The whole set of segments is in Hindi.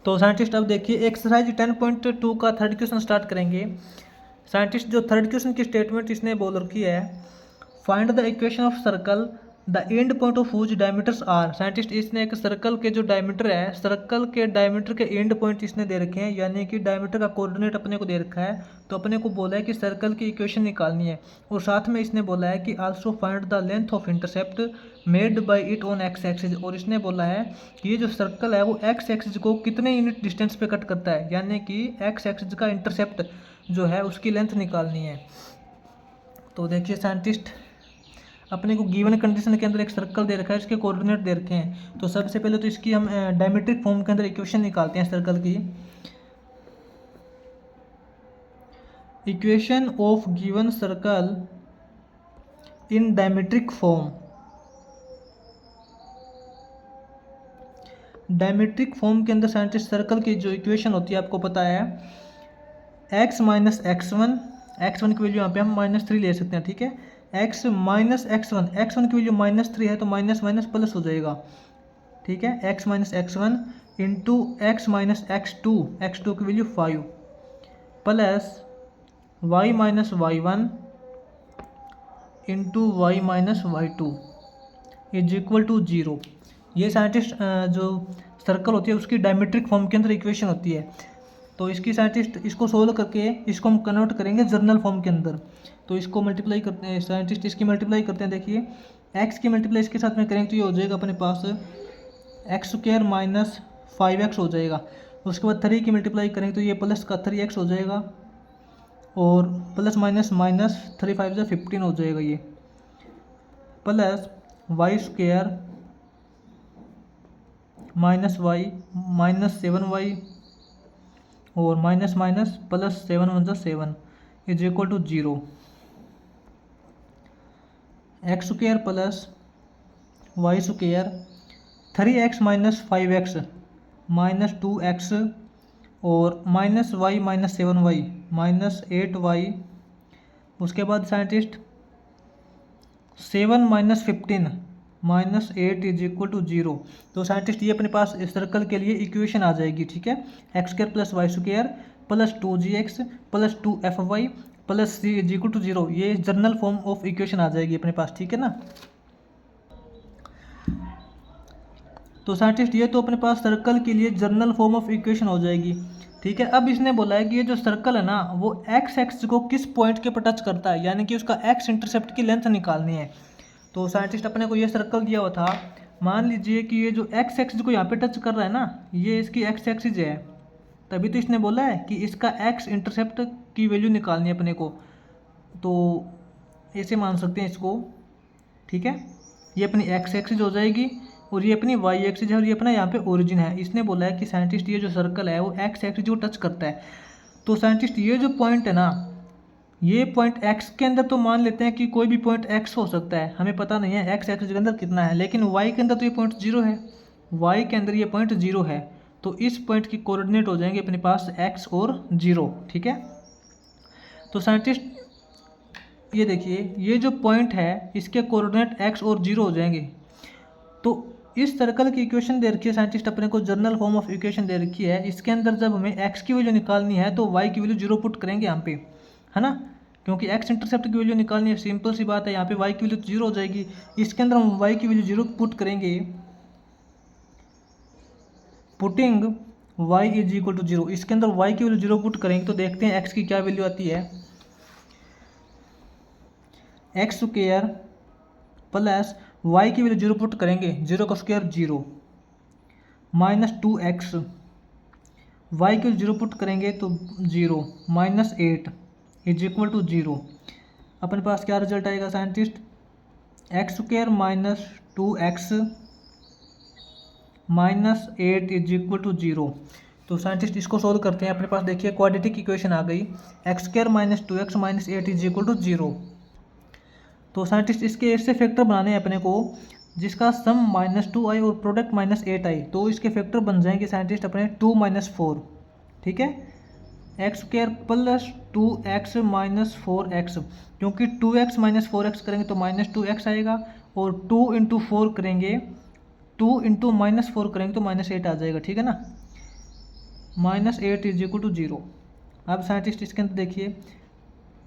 तो साइंटिस्ट अब देखिए एक्सरसाइज 10.2 का थर्ड क्वेश्चन स्टार्ट करेंगे। साइंटिस्ट जो थर्ड क्वेश्चन की स्टेटमेंट इसने बोल रखी है, find the equation of circle the end point of whose diameters are. Scientist इसने एक सर्कल के जो डायमीटर है, सर्कल के डायमीटर के एंड पॉइंट इसने दे रखे हैं, यानी कि डायमीटर का कोऑर्डिनेट अपने को दे रखा है। तो अपने को बोला है कि सर्कल की इक्वेशन निकालनी है, और साथ में इसने बोला है कि also find the length of intercept made by it on x axis. और इसने बोला है कि ये जो सर्कल है वो एक्स एक्सिस को कितने यूनिट डिस्टेंस पे कट करता है, यानी कि एक्स एक्सिस का इंटरसेप्ट जो है उसकी लेंथ निकालनी है। तो देखिए साइंटिस्ट अपने को गिवन कंडीशन के अंदर एक सर्कल दे रखा है, इसके कोऑर्डिनेट दे रखे हैं। तो सबसे पहले तो इसकी हम डायमेट्रिक फॉर्म के अंदर इक्वेशन निकालते हैं सर्कल की। Equation of given circle in diametric form. Diametric form के अंदर साइंटिस्ट सर्कल की जो इक्वेशन होती है आपको पता है, x माइनस x1, x1 की वैल्यू यहाँ पे हम -3 ले सकते हैं, ठीक है। x माइनस x1, x1 की वैल्यू -3 है तो माइनस माइनस प्लस हो जाएगा, ठीक है। x minus x1 into x minus x2, x2 की value 5 plus y minus y1 into y minus y2 is equal to 0। ये साइंटिस्ट जो सर्कल होती है उसकी डायमेट्रिक फॉर्म के अंदर इक्वेशन होती है। तो इसकी साइंटिस्ट इसको सोल्व करके इसको हम कन्वर्ट करेंगे जर्नल फॉर्म के अंदर। तो इसको मल्टीप्लाई करते हैं, साइंटिस्ट इसकी मल्टीप्लाई करते हैं। देखिए एक्स की मल्टीप्लाई इसके साथ में करेंगे तो ये हो जाएगा अपने पास एक्स स्क्वायर माइनस 5x हो जाएगा। उसके बाद 3 की मल्टीप्लाई करेंगे तो ये प्लस का 3x हो जाएगा, और प्लस माइनस माइनस 3 5 से 15 हो जाएगा ये, plus y square minus y minus 7y, और माइनस माइनस प्लस 7 1 जा 7 is equal to 0। X square plus y square 3x minus 5x minus 2x, और minus y minus 7y minus 8y। उसके बाद scientist 7 minus 15 minus 8 is equal to 0। तो साइंटिस्ट ये अपने पास इस सर्कल के लिए इक्वेशन आ जाएगी, ठीक है। X square plus y square plus 2gx plus 2fy plus c is equal to 0। ये जर्नल फॉर्म ऑफ इक्वेशन आ जाएगी अपने पास, ठीक है ना। तो साइंटिस्ट ये तो अपने पास सर्कल के लिए जर्नल फॉर्म ऑफ इक्वेशन हो जाएगी, ठीक है। अब इसने बोला है कि ये जो सर्कल है ना वो एक्स एक्सिस को किस पॉइंट के पर टच करता है, यानी कि उसका एक्स इंटरसेप्ट की लेंथ निकालनी है। तो साइंटिस्ट अपने को ये सर्कल दिया हुआ था, मान लीजिए कि ये जो एक्स एक्सिस को यहाँ पे टच कर रहा है ना, ये इसकी एक्स एक्सिस है, तभी तो इसने बोला है कि इसका एक्स इंटरसेप्ट की वैल्यू निकालनी है अपने को। तो ऐसे मान सकते हैं इसको, ठीक है। ये अपनी एक्स एक्सिस हो जाएगी, और ये अपनी वाई एक्सिस है, और ये अपना यहाँ पे ओरिजिन है। इसने बोला है कि साइंटिस्ट ये जो सर्कल है वो एक्स एक्सिस को टच करता है। तो साइंटिस्ट ये जो पॉइंट है ना, ये पॉइंट एक्स के अंदर तो मान लेते हैं कि कोई भी पॉइंट एक्स हो सकता है, हमें पता नहीं है एक्स एक्सिस के अंदर कितना है, लेकिन वाई के अंदर तो ये पॉइंट 0 है, वाई के अंदर ये पॉइंट 0 है। तो इस पॉइंट की कोऑर्डिनेट हो जाएंगे अपने पास एक्स और 0, ठीक है। तो साइंटिस्ट ये देखिए ये जो पॉइंट है इसके कोऑर्डिनेट एक्स और 0 हो जाएंगे। तो इस सर्कल की इक्वेशन दे रखी है साइंटिस्ट अपने को, जर्नल फॉर्म ऑफ इक्वेशन दे रखी है। इसके अंदर जब हमें एक्स की वैल्यू निकालनी है तो वाई की वैल्यू 0 पुट करेंगे यहाँ पे, है ना, क्योंकि एक्स इंटरसेप्ट की वैल्यू निकालनी है, सिंपल सी बात है। यहाँ पे वाई की वैल्यू 0 हो जाएगी, इसके अंदर हम वाई की वैल्यू 0 पुट करेंगे, putting y is equal to 0। इसके अंदर वाई की वैल्यू 0 पुट करेंगे तो देखते हैं एक्स की क्या वैल्यू आती है। एक्स स्क्वायर प्लस वाई की वैल्यू 0 पुट करेंगे, 0 का स्क्वायर 0 माइनस 2x, वाई की वैल्यू 0 पुट करेंगे तो 0 माइनस 8 इज इक्वल टू 0। अपने पास क्या रिजल्ट आएगा scientist, x square minus 2x minus 8 is equal to 0। तो साइंटिस्ट इसको सोल्व करते हैं। अपने पास देखिए क्वाड्रेटिक इक्वेशन आ गई, x square minus 2x minus 8 is equal to 0। तो साइंटिस्ट इसके ऐसे फैक्टर बनाने हैं अपने को जिसका सम -2i और प्रोडक्ट -8i। तो इसके फैक्टर बन जाएंगे साइंटिस्ट अपने 2 - 4, ठीक है। X square plus 2x minus 4x, क्योंकि 2x माइनस 4x करेंगे तो -2x आएगा, और 2 इंटू 4 करेंगे, 2 इंटू -4 करेंगे तो -8 आ जाएगा, ठीक है ना। -8 इज इक्वल टू 0। अब साइंटिस्ट इसके अंदर देखिए,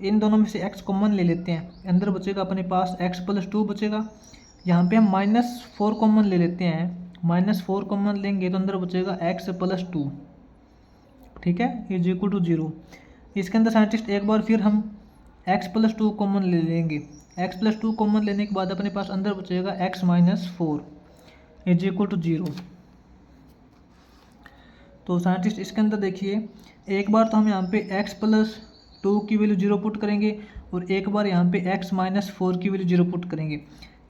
इन दोनों में से x कॉमन ले लेते हैं, अंदर बचेगा अपने पास x+2 बचेगा। यहाँ पे हम -4 कॉमन ले लेते हैं, -4 कॉमन लेंगे तो अंदर बचेगा x+2, ठीक है, इज इक्वल टू 0। इसके अंदर साइंटिस्ट एक बार फिर हम x+2 कॉमन ले लेंगे, x+2 कॉमन लेने के बाद अपने पास अंदर बचेगा x-4 इज इक्वल टू 0। तो साइंटिस्ट इसके अंदर देखिए, एक बार तो हम यहाँ पे x+2 की वैल्यू 0 पुट करेंगे और एक बार यहाँ पे x-4 की वैल्यू 0 पुट करेंगे।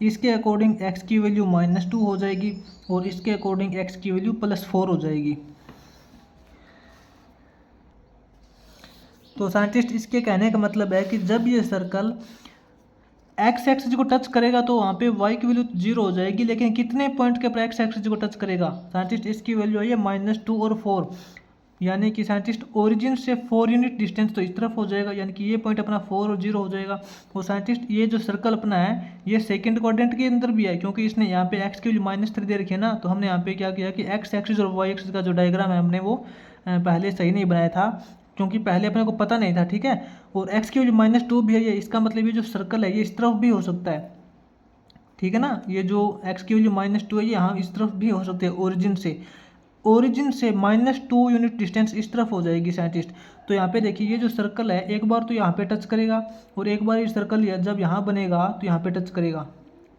इसके अकॉर्डिंग x की वैल्यू -2 हो जाएगी और इसके अकॉर्डिंग x की वैल्यू +4 हो जाएगी। तो साइंटिस्ट इसके कहने का मतलब है कि जब ये सर्कल एक्स एक्सिस को टच करेगा तो वहाँ पे y की वैल्यू 0 हो जाएगी, लेकिन कितने पॉइंट के पर एक्स एक्सिस को टच करेगा साइंटिस्ट, इसकी वैल्यू आई है -2 और 4, यानी कि साइंटिस्ट ओरिजिन से 4 यूनिट डिस्टेंस तो इस तरफ हो जाएगा, यानी कि ये पॉइंट अपना 4 और 0 हो जाएगा। और साइंटिस्ट ये जो सर्कल अपना है ये सेकंड क्वाड्रेंट के अंदर भी है, क्योंकि इसने यहाँ पे x की वैल्यू -3 दे रखी है ना, तो हमने यहाँ पे क्या किया कि एक्स एक्सिस और y एक्सिस का जो डायग्राम है हमने वो पहले सही नहीं बनाया था, क्योंकि पहले अपने को पता नहीं था, ठीक है। और x की वैल्यू -2 भी है, ये इसका मतलब ये जो सर्कल है ये इस तरफ भी हो सकता है, ठीक है ना। ये जो x की वैल्यू -2 है ये यहाँ इस तरफ भी हो सकती है, ओरिजिन से -2 यूनिट डिस्टेंस इस तरफ हो जाएगी साइंटिस्ट। तो यहाँ पे देखिए ये जो सर्कल है एक बार तो यहाँ पे टच करेगा और एक बार ये सर्कल जब यहाँ बनेगा तो यहाँ पे टच करेगा,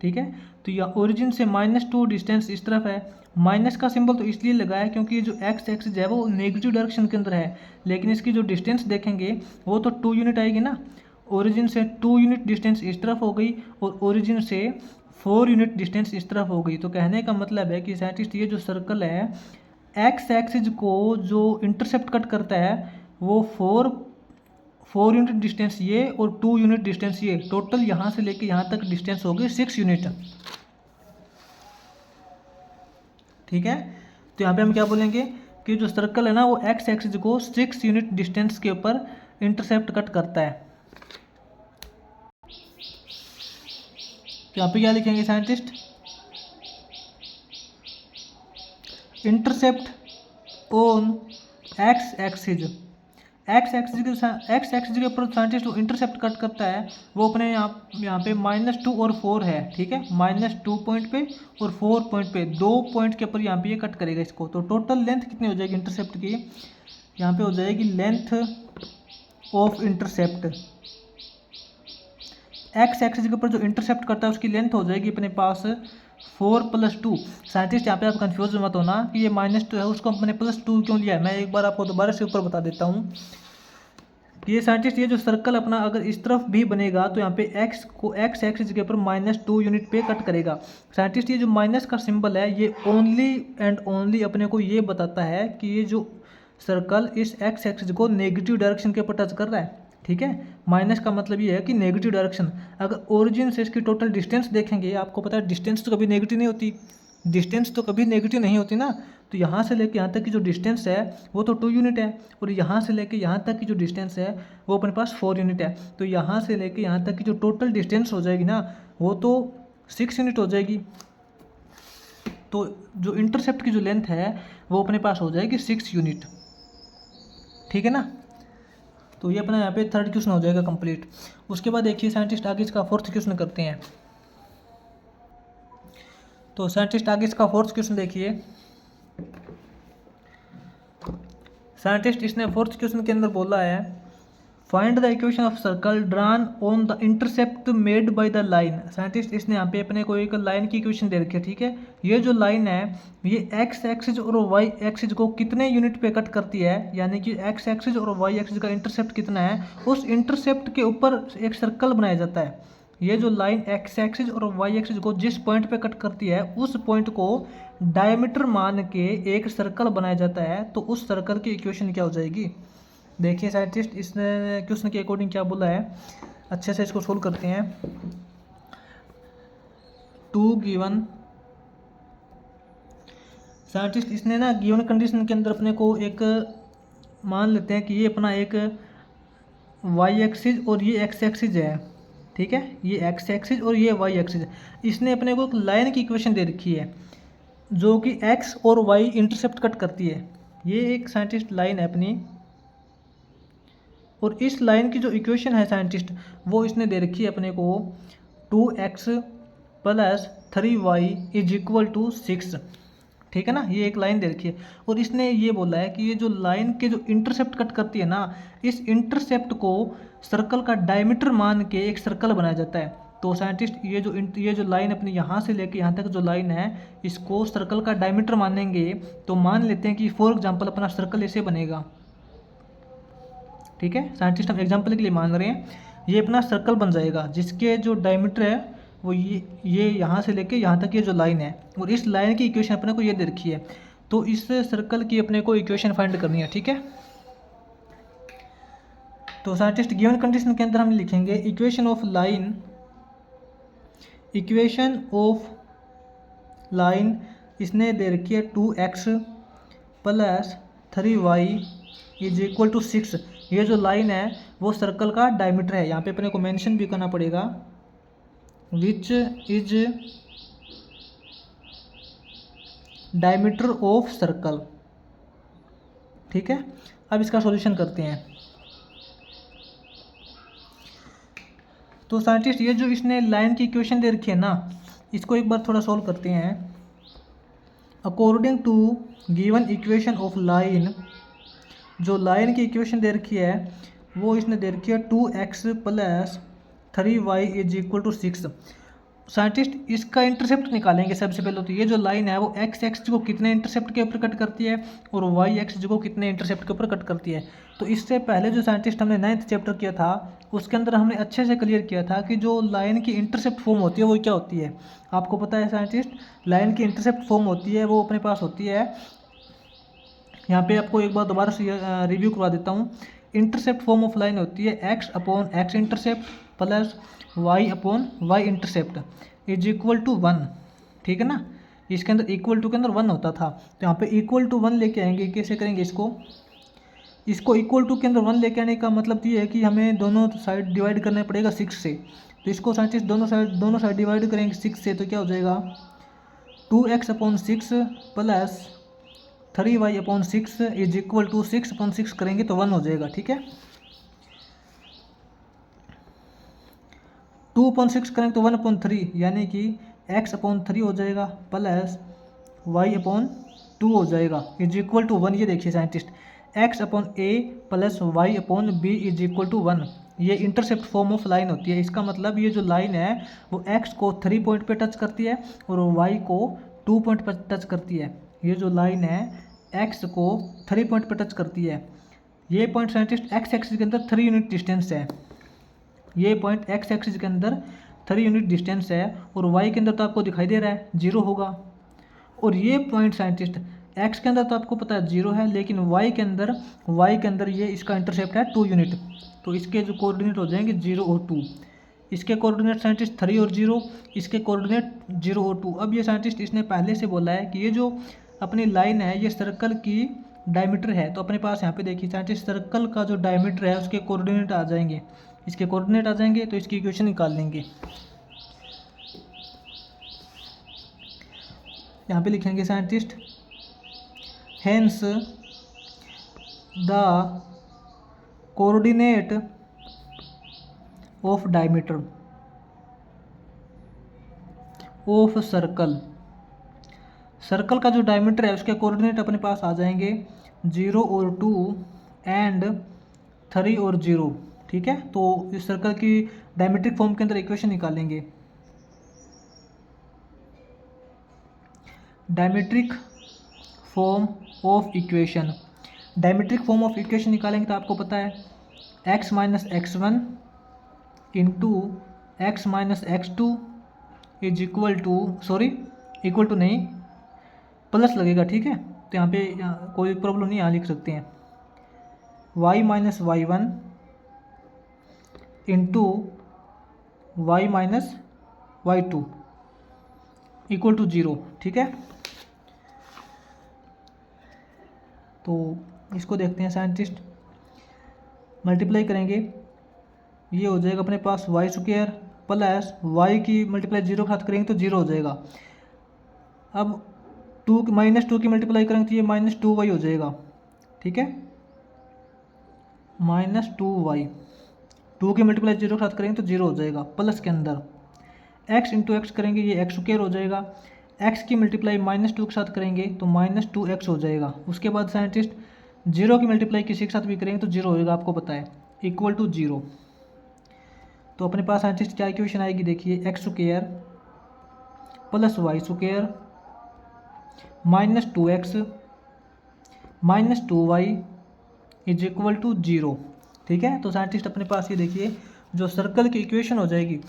ठीक है। तो यह ओरिजिन से -2 डिस्टेंस इस तरफ है, माइनस का सिंबल तो इसलिए लगा है क्योंकि जो x एक्सिस है वो नेगेटिव डायरेक्शन के अंदर है, लेकिन इसकी जो डिस्टेंस देखेंगे वो तो 2 यूनिट आएगी ना। ओरिजिन से 2 यूनिट डिस्टेंस इस तरफ हो गई और ओरिजिन से 4 यूनिट डिस्टेंस इस तरफ हो गई। तो कहने का मतलब है कि साइंटिस्ट ये जो सर्कल है एक्स एक्सिस को जो इंटरसेप्ट कट करता है वो 4 यूनिट डिस्टेंस ये और 2 यूनिट डिस्टेंस ये, टोटल यहाँ से लेके यहाँ तक डिस्टेंस हो गई 6 यूनिट, ठीक है। तो यहाँ पे हम क्या बोलेंगे कि जो सर्कल है ना वो एक्स एक्सिस को 6 यूनिट डिस्टेंस के ऊपर इंटरसेप्ट कट करता है। तो यहाँ पे क्या लिखेंगे scientist, intercept on x axis, x axis के ऊपर साइंटिस्ट जो इंटरसेप्ट कट करता है वो अपने यहाँ पे -2 और 4 है, ठीक है। -2 पॉइंट पे और 4 पॉइंट पे, 2 पॉइंट के ऊपर यहाँ पे ये कट करेगा इसको। तो टोटल लेंथ कितनी हो जाएगी इंटरसेप्ट की, यहाँ पे हो जाएगी length of intercept, x axis के ऊपर जो इंटरसेप्ट करता है उसकी लेंथ हो जाएगी अपने पास 4+2। साइंटिस्ट यहाँ पे आप कंफ्यूज मत होना कि ये -2 है उसको हमने +2 क्यों लिया है, मैं एक बार आपको दोबारा से ऊपर बता देता हूँ कि ये साइंटिस्ट ये जो सर्कल अपना अगर इस तरफ भी बनेगा तो यहाँ पे x को एक्स एक्सिस के ऊपर -2 यूनिट पे कट करेगा। साइंटिस्ट ये जो माइनस का सिंबल है ये ओनली एंड ओनली अपने को ये बताता है कि ये जो सर्कल इस एक्स एक्सिस को नेगेटिव डायरेक्शन के ऊपर टच कर रहा है, ठीक है। माइनस का मतलब ये है कि नेगेटिव डायरेक्शन। अगर ओरिजिन से इसकी टोटल डिस्टेंस देखेंगे, आपको पता है डिस्टेंस तो कभी नेगेटिव नहीं होती, डिस्टेंस तो कभी नेगेटिव नहीं होती ना। तो यहाँ से लेके यहाँ तक की जो डिस्टेंस है वो तो 2 यूनिट है और यहाँ से लेके यहाँ तक की जो डिस्टेंस है वो अपने पास 4 यूनिट है। तो यहाँ से लेके यहाँ तक की जो टोटल डिस्टेंस हो जाएगी ना वो तो 6 यूनिट हो जाएगी। तो जो इंटरसेप्ट की जो लेंथ है वो अपने पास हो जाएगी 6 यूनिट, ठीक है ना। तो ये अपना यहाँ पे थर्ड क्वेश्चन हो जाएगा कंप्लीट। उसके बाद देखिए साइंटिस्ट आगे इसका फोर्थ क्वेश्चन करते हैं। तो साइंटिस्ट आगे इसका फोर्थ क्वेश्चन देखिए, साइंटिस्ट इसने फोर्थ क्वेश्चन के अंदर बोला है find the equation of circle drawn on the intercept made by the line. Scientist इसने यहाँ पे अपने को एक लाइन की इक्वेशन दे रखी है, ठीक है। ये जो लाइन है ये एक्स एक्सिस और वाई एक्सिस को कितने यूनिट पे कट करती है, यानी कि एक्स एक्सिस और वाई एक्सिस का इंटरसेप्ट कितना है, उस इंटरसेप्ट के ऊपर एक सर्कल बनाया जाता है। ये जो लाइन एक्स एक्सिस और वाई एक्सिस को जिस पॉइंट पे कट करती है उस पॉइंट को डायमीटर मान के एक सर्कल बनाया जाता है। तो उस सर्कल की इक्वेशन क्या हो जाएगी, देखिए साइंटिस्ट इसने क्वेश्चन के अकॉर्डिंग क्या बोला है, अच्छे से इसको सोल्व करते हैं। 2 गिवन, साइंटिस्ट इसने ना गिवन कंडीशन के अंदर अपने को एक मान लेते हैं कि ये अपना एक वाई एक्सिस और ये एक्स एक्सिस है, ठीक है। ये एक्स एक्सिस और ये वाई एक्सिस है। इसने अपने को एक लाइन की इक्वेशन दे रखी है जो कि एक्स और वाई इंटरसेप्ट कट करती है, ये एक साइंटिस्ट लाइन है अपनी, और इस लाइन की जो इक्वेशन है साइंटिस्ट वो इसने दे रखी है अपने को 2x plus 3y is equal to 6। ठीक है ना, ये एक लाइन दे रखी है और इसने ये बोला है कि ये जो लाइन के जो इंटरसेप्ट कट करती है ना, इस इंटरसेप्ट को सर्कल का डायमीटर मान के एक सर्कल बनाया जाता है। तो साइंटिस्ट ये जो लाइन अपनी यहाँ से लेके यहाँ तक जो लाइन है इसको सर्कल का डायमीटर मानेंगे। तो मान लेते हैं कि फॉर एग्जांपल अपना सर्कल ऐसे बनेगा। ठीक है, साइंटिस्ट हम एग्जांपल के लिए मान रहे हैं, ये अपना सर्कल बन जाएगा जिसके जो डायमीटर है वो ये यहाँ से लेके यहाँ तक ये जो लाइन है, और इस लाइन की इक्वेशन अपने को ये दे रखी है। तो इस सर्कल की अपने को इक्वेशन फाइंड करनी है। ठीक है, तो साइंटिस्ट गिवन कंडीशन के अंदर हम लिखेंगे इक्वेशन ऑफ लाइन इसने दे रखी है 2x plus 3y is equal to 6। ये जो लाइन है वो सर्कल का डायमीटर है, यहाँ पे अपने को मेंशन भी करना पड़ेगा which is diameter of circle. ठीक है, अब इसका सॉल्यूशन करते हैं। तो साइंटिस्ट ये जो इसने लाइन की इक्वेशन दे रखी है ना, इसको एक बार थोड़ा सॉल्व करते हैं। According to given equation of line, जो लाइन की इक्वेशन दे रखी है वो इसने दे रखी है 2x plus 3y is equal to 6। Scientist इसका इंटरसेप्ट निकालेंगे सबसे पहले। तो ये जो लाइन है वो एक्स एक्स को कितने इंटरसेप्ट के ऊपर कट करती है और वाई एक्स को कितने इंटरसेप्ट के ऊपर कट करती है। तो इससे पहले जो साइंटिस्ट हमने 9th चैप्टर किया था उसके अंदर हमने अच्छे से क्लियर किया था कि जो लाइन की इंटरसेप्ट फॉर्म होती है वो क्या होती है। आपको पता है साइंटिस्ट, लाइन की इंटरसेप्ट फॉर्म होती है वो अपने पास होती है, यहाँ पे आपको एक बार दोबारा से रिव्यू करवा देता हूँ। इंटरसेप्ट फॉर्म ऑफ लाइन होती है x upon x intercept plus y upon y intercept is equal to 1। ठीक है ना, इसके अंदर इक्वल टू के अंदर 1 होता था, तो यहाँ पे इक्वल टू 1 लेके आएंगे। कैसे करेंगे इसको इक्वल टू के अंदर 1 लेके आने का मतलब ये है कि हमें दोनों साइड डिवाइड करना पड़ेगा 6 से। तो इसको साइंटिस्ट दोनों साइड डिवाइड करेंगे 6 से, तो क्या हो जाएगा 2x upon 6 plus 3y upon 6 is equal to 6 upon 6 करेंगे तो 1 हो जाएगा। ठीक है, 2 अपॉन 6 करेंगे तो 1 अपॉन 3 यानी कि x अपॉन 3 हो जाएगा प्लस y अपॉन 2 हो जाएगा इज इक्वल टू 1। ये देखिए scientist, x upon a plus y upon b is equal to 1। ये इंटरसेप्ट फॉर्म ऑफ लाइन होती है। इसका मतलब ये जो लाइन है वो x को 3 पॉइंट पे टच करती है और y को 2 पॉइंट पर टच करती है। ये जो लाइन है x को 3 पॉइंट पर टच करती है। ये पॉइंट साइंटिस्ट x एक्सिस के अंदर 3 यूनिट डिस्टेंस है। ये पॉइंट x एक्सिस के अंदर 3 यूनिट डिस्टेंस है और y के अंदर तो आपको दिखाई दे रहा है 0 होगा। और ये पॉइंट साइंटिस्ट x के अंदर तो आपको पता है 0 है, लेकिन y के अंदर ये इसका इंटरसेप्ट है 2 यूनिट। तो इसके जो कोऑर्डिनेट हो जाएंगे 0 और 2। इसके कोऑर्डिनेट साइंटिस्ट 3 और 0, इसके कोऑर्डिनेट 0 और 2। अब ये साइंटिस्ट इसने पहले से बोला है कि ये जो अपनी लाइन है ये सर्कल की डायमीटर है। तो अपने पास यहाँ पे देखिए साइंटिस्ट सर्कल का जो डायमीटर है उसके कोऑर्डिनेट आ जाएंगे, इसके कोऑर्डिनेट आ जाएंगे तो इसकी इक्वेशन निकाल लेंगे। यहाँ पे लिखेंगे scientist hence the coordinate of diameter of circle का जो डायमीटर है उसके कोऑर्डिनेट अपने पास आ जाएंगे 0 और 2 एंड 3 और 0। ठीक है, तो इस सर्कल की डायमीट्रिक फॉर्म के अंदर इक्वेशन निकालेंगे। डायमीट्रिक फॉर्म ऑफ इक्वेशन निकालेंगे तो आपको पता है x minus x1 into x minus x2 is equal to नहीं प्लस लगेगा। ठीक है, तो यहाँ पे कोई प्रॉब्लम नहीं, यहाँ लिख सकते हैं y minus y1 into y minus y2 equal to 0। ठीक है, तो इसको देखते हैं साइंटिस्ट, मल्टीप्लाई करेंगे ये हो जाएगा अपने पास वाई स्क्वायर प्लस वाई की मल्टीप्लाई 0 के साथ करेंगे तो 0 हो जाएगा। अब -2 की मल्टीप्लाई करेंगे तो ये -2y हो जाएगा ठीक है, -2y, 2 की मल्टीप्लाई 0 के साथ करेंगे तो 0 हो जाएगा, प्लस के अंदर x इंटू एक्स करेंगे ये एक्स स्क्वायर हो जाएगा, x की मल्टीप्लाई -2 के साथ करेंगे तो -2x हो जाएगा। उसके बाद साइंटिस्ट 0 की मल्टीप्लाई किसी के साथ भी करेंगे तो 0 होएगा, आपको पता है, इक्वल टू 0। तो अपने पास साइंटिस्ट क्या इक्वेशन आएगी, देखिए x square plus y square -2x -2y is equal to 0। ठीक है, तो साइंटिस्ट अपने पास ये देखिए जो सर्कल की इक्वेशन हो जाएगी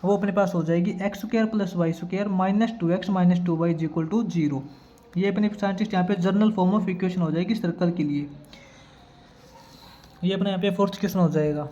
वो अपने पास हो जाएगी x square plus y square -2x -2y is equal to 0। ये अपने साइंटिस्ट यहाँ पे जर्नल फॉर्म ऑफ इक्वेशन हो जाएगी सर्कल के लिए। ये अपने यहाँ पे फोर्थ क्वेश्चन हो जाएगा।